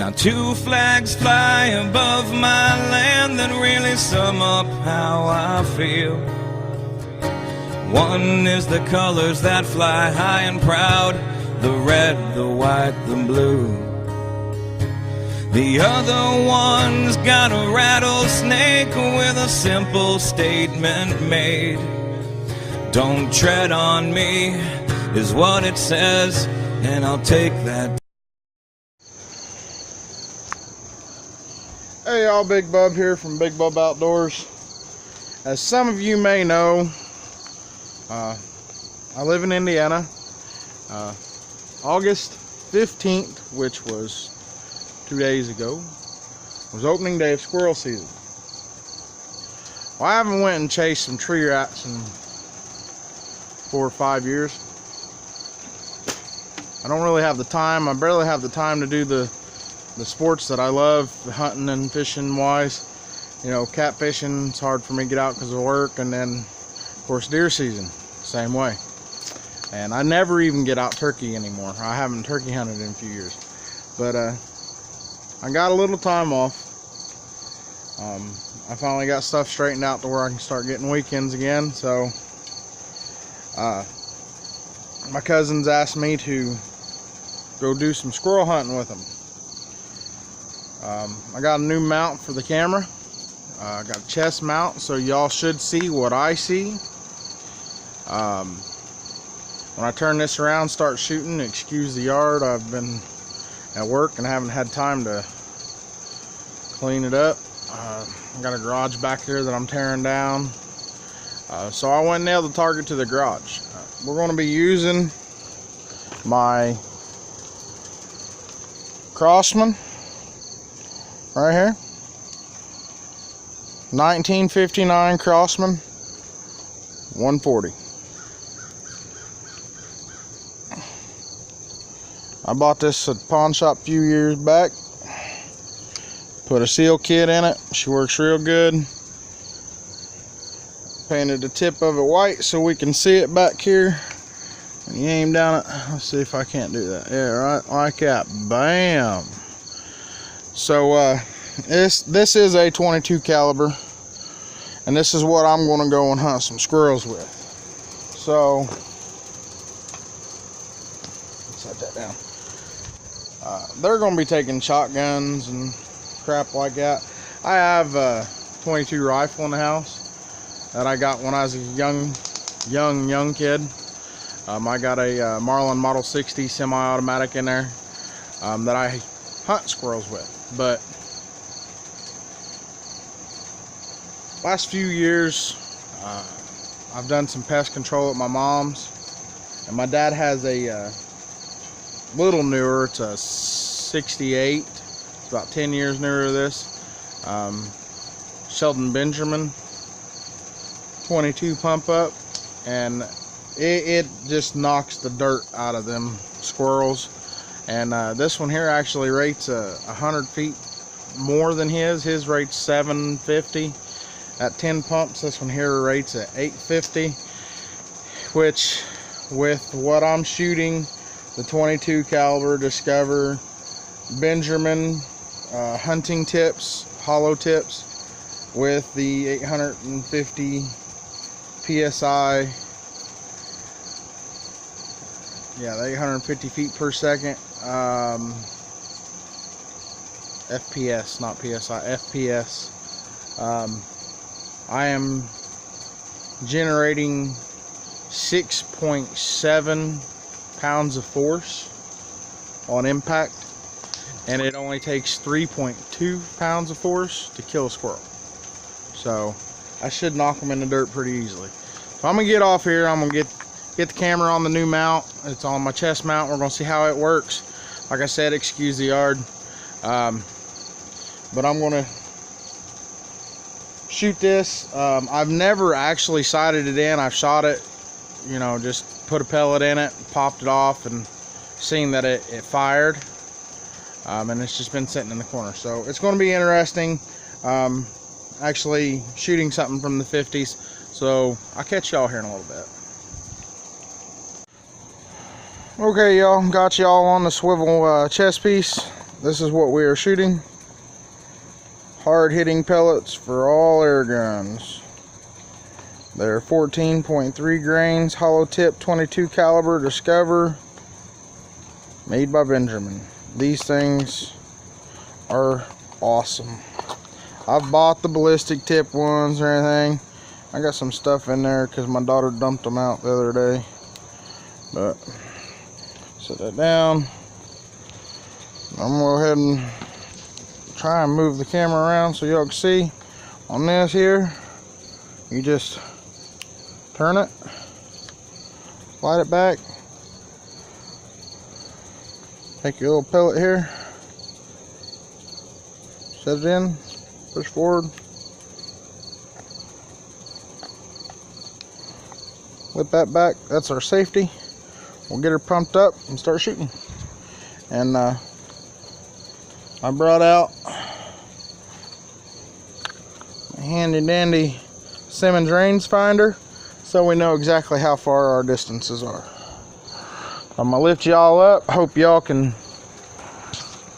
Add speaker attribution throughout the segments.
Speaker 1: Now two flags fly above my land that really sum up how I feel. One is the colors that fly high and proud, the red, the white, the blue. The other one's got a rattlesnake with a simple statement made. Don't tread on me is what it says, and I'll take that.
Speaker 2: Hey y'all, Big Bub here from Big Bub Outdoors. As some of you may know, I live in Indiana. August 15th, which was 2 days ago, was opening day of squirrel season. Well, I haven't went and chased some tree rats in 4 or 5 years. I don't really have the time. I barely have the time to do the sports that I love, hunting and fishing wise. You know, catfishing, it's hard for me to get out because of work, and then of course deer season, same way. And I never even get out turkey anymore. I haven't turkey hunted in a few years, but I got a little time off. I finally got stuff straightened out to where I can start getting weekends again. So my cousins asked me to go do some squirrel hunting with them. I got a new mount for the camera. I got a chest mount, so y'all should see what I see. When I turn this around, start shooting, excuse the yard. I've been at work and haven't had time to clean it up. I got a garage back here that I'm tearing down. So I went and nailed the target to the garage. We're going to be using my Crosman right here, 1959 Crosman 140. I bought this at the pawn shop a few years back. Put a seal kit in it. She works real good. Painted the tip of it white so we can see it back here. When you aim down it, let's see if I can't do that. Yeah, right like that. Bam. So this is a 22 caliber, and this is what I'm going to go and hunt some squirrels with. So let's set that down. They're going to be taking shotguns and crap like that. I have a 22 rifle in the house that I got when I was a young kid. I got a Marlin Model 60 semi-automatic in there that I hunt squirrels with. But last few years, I've done some pest control at my mom's, and my dad has a little newer. It's a 68. It's about 10 years newer to this. Sheldon Benjamin 22 pump up, and it just knocks the dirt out of them squirrels. And this one here actually rates 100 feet more than his. His rates 750 at 10 pumps. This one here rates at 850, which with what I'm shooting, the 22 caliber Discover Benjamin hunting tips, hollow tips, with the 850 psi, yeah, the 850 feet per second, FPS, not PSI, FPS. I am generating 6.7 pounds of force on impact, and it only takes 3.2 pounds of force to kill a squirrel. So I should knock them in the dirt pretty easily. So I'm gonna get off here. I'm gonna get the camera on the new mount. It's on my chest mount. We're gonna see how it works. Like I said, excuse the yard, but I'm gonna shoot this. I've never actually sighted it in. I've shot it, you know, just put a pellet in it, popped it off, and seen that it fired. And it's just been sitting in the corner. So it's going to be interesting, actually shooting something from the 50s. So I'll catch y'all here in a little bit. Okay, y'all, got y'all on the swivel chest piece. this is what we are shooting. Hard hitting pellets for all air guns. They're 14.3 grains, hollow tip, 22 caliber Discover, made by Benjamin. These things are awesome. I've bought the ballistic tip ones or anything. I got some stuff in there because my daughter dumped them out the other day. But set that down. I'm gonna go ahead and try and move the camera around so y'all can see. On this here, you just turn it, slide it back, take your little pellet here, set it in, push forward, whip that back. That's our safety. We'll get her pumped up and start shooting. And I brought out a handy dandy Simmons rangefinder so we know exactly how far our distances are. I'm gonna lift y'all up. Hope y'all can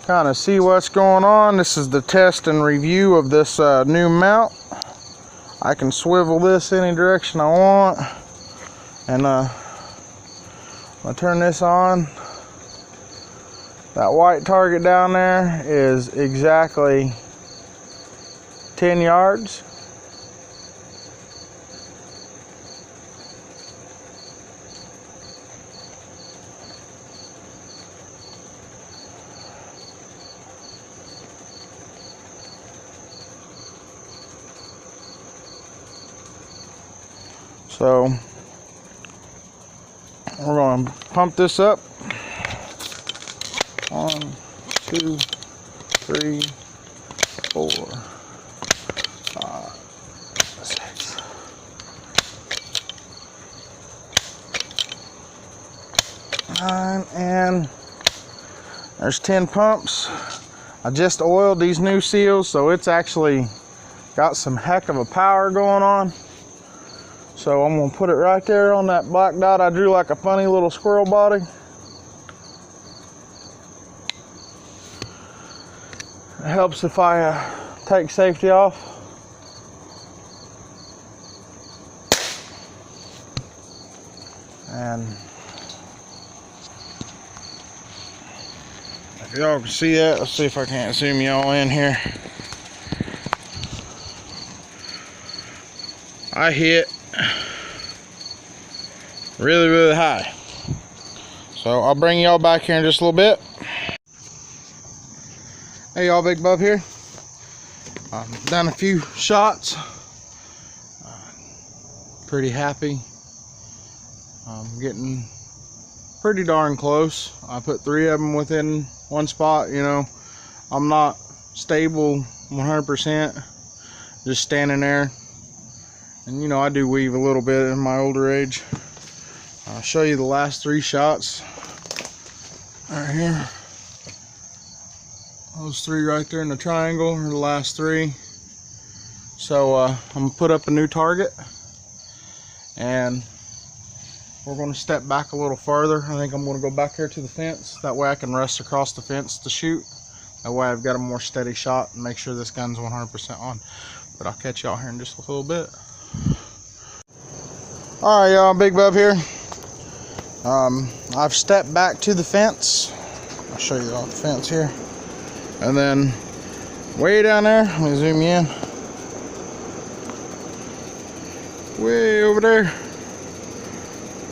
Speaker 2: kind of see what's going on. This is the test and review of this new mount. I can swivel this any direction I want, and I'm gonna turn this on. That white target down there is exactly 10 yards. So we're going to pump this up. 1, 2, 3, 4, 5, 6. And there's 10 pumps. I just oiled these new seals, so it's actually got some heck of a power going on. So I'm gonna put it right there on that black dot I drew like a funny little squirrel body. It helps if I take safety off. And if y'all can see that, let's see if I can't zoom y'all in here. I hit really high. So I'll bring y'all back here in just a little bit. Hey y'all, Big Bub here. Done a few shots. Pretty happy. I'm getting pretty darn close. I put 3 of them within one spot. You know, I'm not stable 100%, just standing there. And you know, I do weave a little bit in my older age. I'll show you the last 3 shots right here. Those 3 right there in the triangle are the last 3. So I'm gonna put up a new target, and we're gonna step back a little farther. I think I'm gonna go back here to the fence. That way I can rest across the fence to shoot. That way I've got a more steady shot and make sure this gun's 100% on. But I'll catch y'all here in just a little bit. All right, y'all, Big Bub here. I've stepped back to the fence. I'll show you all the fence here. And then way down there, let me zoom you in. Way over there.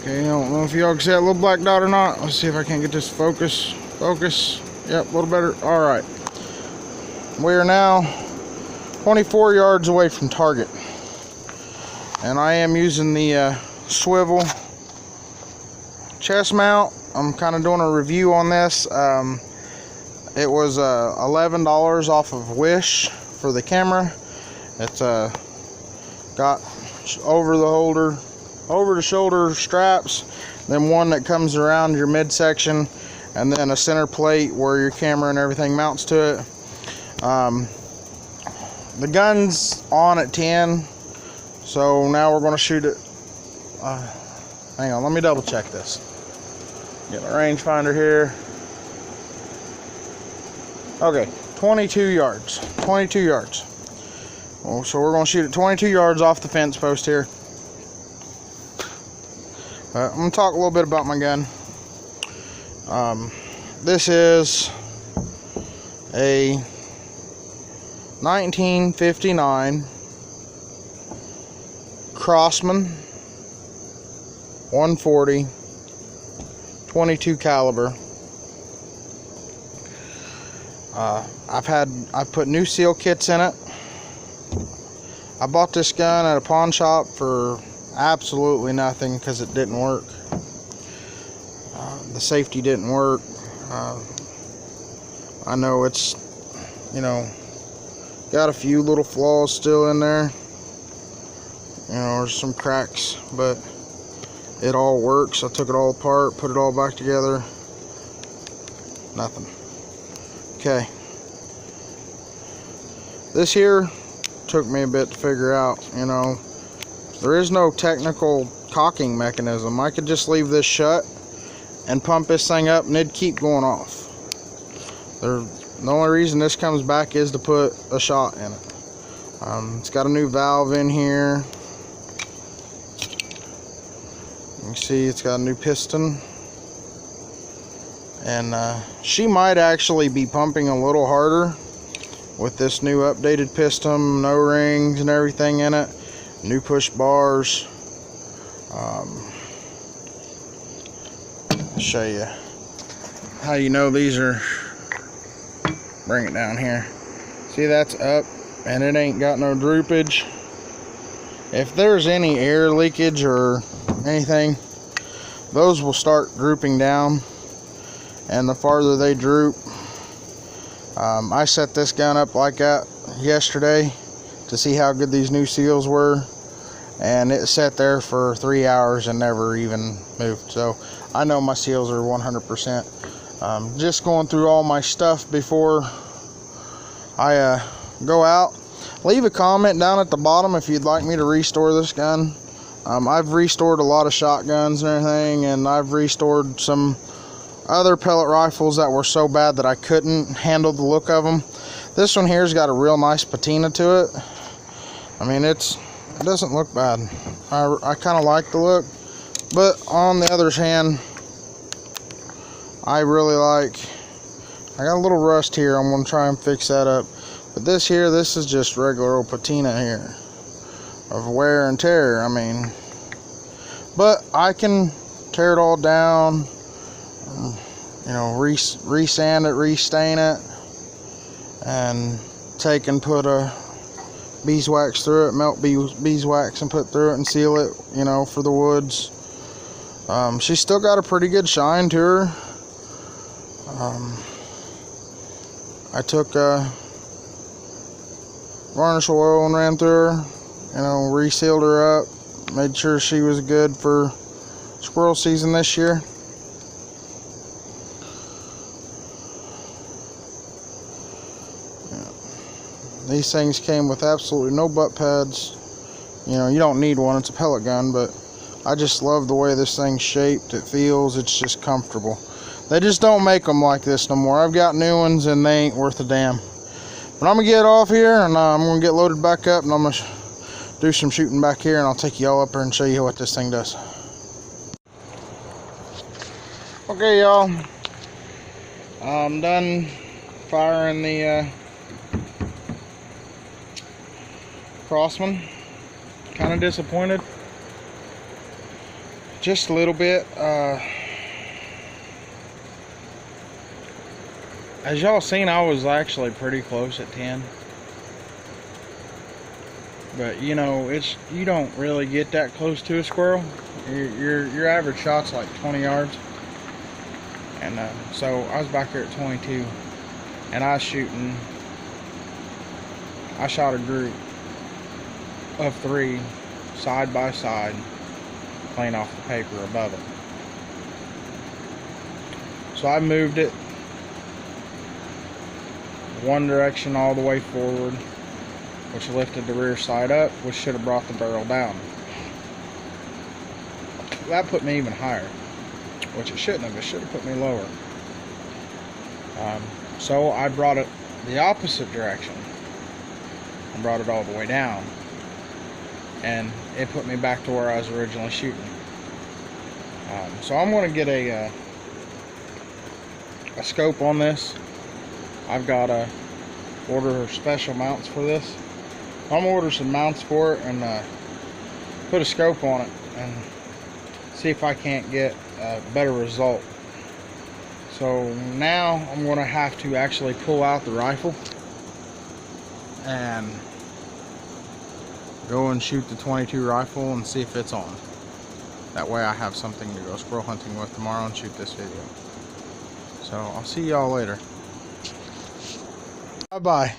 Speaker 2: Okay, I don't know if y'all can see that little black dot or not. Let's see if I can't get this to focus. Focus. Yep, a little better. All right. We are now 24 yards away from target. And I am using the swivel chest mount. I'm kind of doing a review on this. It was $11 off of Wish for the camera. It's got over the shoulder straps, then one that comes around your midsection, and then a center plate where your camera and everything mounts to it. The gun's on at 10, so now we're going to shoot it. Hang on, let me double check this. Get my rangefinder here. Okay, 22 yards. 22 yards. Well, so we're going to shoot at 22 yards off the fence post here. I'm going to talk a little bit about my gun. This is a 1959 Crosman 140 22 caliber. I've put new seal kits in it. I bought this gun at a pawn shop for absolutely nothing because it didn't work. The safety didn't work. I know it's, you know, got a few little flaws still in there. You know, there's some cracks, but it all works. I took it all apart, put it all back together. Nothing. Okay. This here took me a bit to figure out, you know. There is no technical cocking mechanism. I could just leave this shut and pump this thing up and it'd keep going off. The only reason this comes back is to put a shot in it. It's got a new valve in here. You can see it's got a new piston. And she might actually be pumping a little harder with this new updated piston, no rings and everything in it. New push bars. I'll show you how you know these are. Bring it down here. See, that's up and it ain't got no droopage. If there's any air leakage or anything, those will start drooping down, and the farther they droop, I set this gun up like that yesterday to see how good these new seals were, and it sat there for 3 hours and never even moved. So I know my seals are 100%. Just going through all my stuff before I go out. Leave a comment down at the bottom if you'd like me to restore this gun. I've restored a lot of shotguns and everything, and I've restored some other pellet rifles that were so bad that I couldn't handle the look of them. This one here's got a real nice patina to it. I mean, it doesn't look bad. I kind of like the look, but on the other hand, I really like, I got a little rust here. I'm going to try and fix that up. But this here, this is just regular old patina here of wear and tear. I mean, but I can tear it all down, you know, re-sand it, re-stain it, and take and put a beeswax through it, melt beeswax and put through it and seal it, you know, for the woods. She's still got a pretty good shine to her. I took varnish oil and ran through her, you know, resealed her up, made sure she was good for squirrel season this year. Yeah. These things came with absolutely no butt pads. You know, you don't need one, it's a pellet gun, but I just love the way this thing's shaped. It feels, it's just comfortable. They just don't make them like this no more. I've got new ones and they ain't worth a damn. But I'm gonna get off here and I'm gonna get loaded back up, and I'm gonna do some shooting back here, and I'll take y'all up there and show you what this thing does. Okay, y'all, I'm done firing the Crosman. Kind of disappointed, just a little bit. As y'all seen, I was actually pretty close at 10. But you know, you don't really get that close to a squirrel. Your average shot's like 20 yards. And so I was back there at 22, and I shot a group of 3 side by side, playing off the paper above it. So I moved it one direction all the way forward, which lifted the rear sight up, which should have brought the barrel down. That put me even higher, which it shouldn't have. It should have put me lower. So I brought it the opposite direction. I brought it all the way down. And it put me back to where I was originally shooting. So I'm going to get a scope on this. I've got to order special mounts for this. I'm going to order some mounts for it and put a scope on it and see if I can't get a better result. So now I'm going to have to actually pull out the rifle and go and shoot the .22 rifle and see if it's on. That way I have something to go squirrel hunting with tomorrow and shoot this video. So I'll see y'all later. Bye-bye.